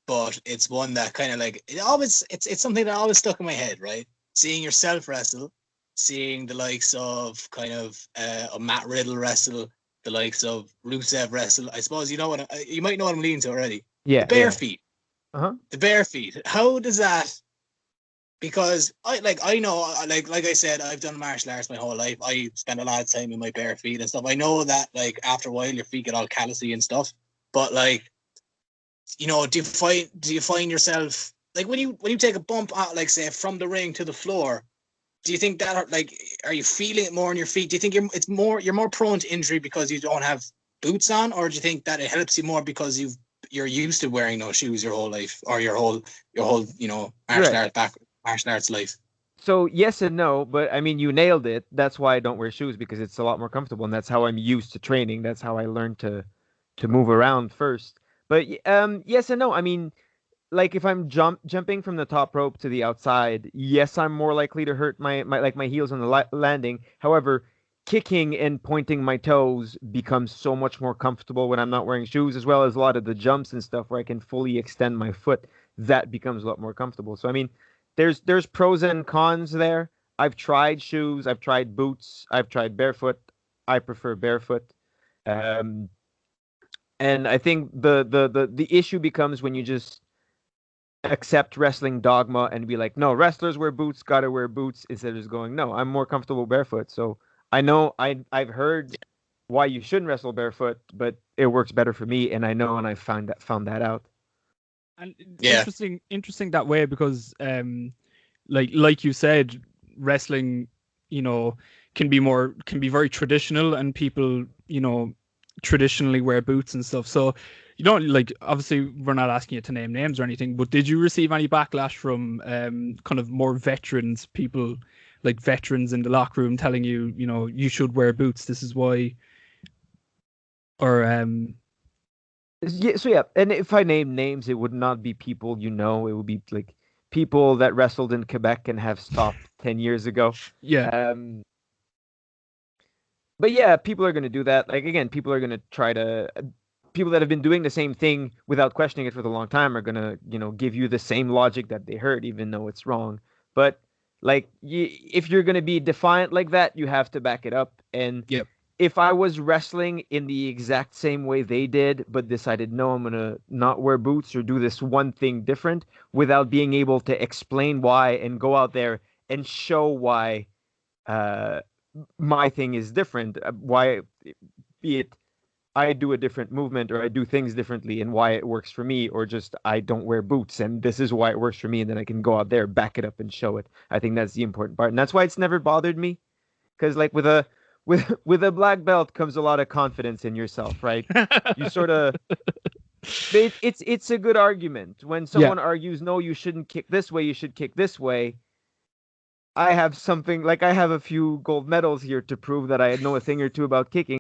But it's one that kind of like it's something that always stuck in my head, right? Seeing yourself wrestle, seeing the likes of kind of Matt Riddle wrestle, the likes of Rusev wrestle. I suppose you know what you might know what I'm leading to already. Yeah, the bare feet. Uh-huh. The bare feet. How does that? Because I know like I said, I've done martial arts my whole life. I spend a lot of time in my bare feet and stuff. I know that like after a while your feet get all callousy and stuff. But like, you know, do you find yourself like when you take a bump out, like say from the ring to the floor, do you think that like are you feeling it more on your feet? Do you think you're more prone to injury because you don't have boots on, or do you think that it helps you more because you're used to wearing those shoes your whole life, or your whole you know martial arts life? So yes and no, but I mean you nailed it. That's why I don't wear shoes, because it's a lot more comfortable, and that's how I'm used to training. That's how I learned to move around first. But yes and no. I mean, like if I'm jumping from the top rope to the outside, yes, I'm more likely to hurt my heels on the landing. However, kicking and pointing my toes becomes so much more comfortable when I'm not wearing shoes, as well as a lot of the jumps and stuff where I can fully extend my foot. That becomes a lot more comfortable. So I mean, there's pros and cons there. I've tried shoes, I've tried boots, I've tried barefoot. I prefer barefoot. Um, and I think the issue becomes when you just accept wrestling dogma and be like, no, wrestlers wear boots, gotta wear boots, instead of just going, no, I'm more comfortable barefoot. So I know I've heard why you shouldn't wrestle barefoot, but it works better for me, and I know, and I found that out. And Yeah. interesting that way, because like you said, wrestling, you know, can be very traditional, and people, you know, traditionally wear boots and stuff. So you don't, like, obviously we're not asking you to name names or anything, but did you receive any backlash from kind of more veterans, people like veterans in the locker room telling you, you know, you should wear boots, this is why? Or Yeah, so yeah, and if I name names, it would not be people you know. It would be like people that wrestled in Quebec and have stopped 10 years ago. yeah. But yeah, people are going to do that. Like, again, people are going to try to. People that have been doing the same thing without questioning it for a long time are going to, you know, give you the same logic that they heard, even though it's wrong. But, like, if you're going to be defiant like that, you have to back it up. And Yep. if I was wrestling in the exact same way they did, but decided, no, I'm going to not wear boots or do this one thing different without being able to explain why and go out there and show why my thing is different, why, be it I do a different movement or I do things differently and why it works for me, or just I don't wear boots and this is why it works for me, and then I can go out there, back it up and show it. I think that's the important part. And that's why it's never bothered me. Because like with a black belt comes a lot of confidence in yourself, right? You sort of it's a good argument. When someone argues, no, you shouldn't kick this way, you should kick this way. I have a few gold medals here to prove that I know a thing or two about kicking.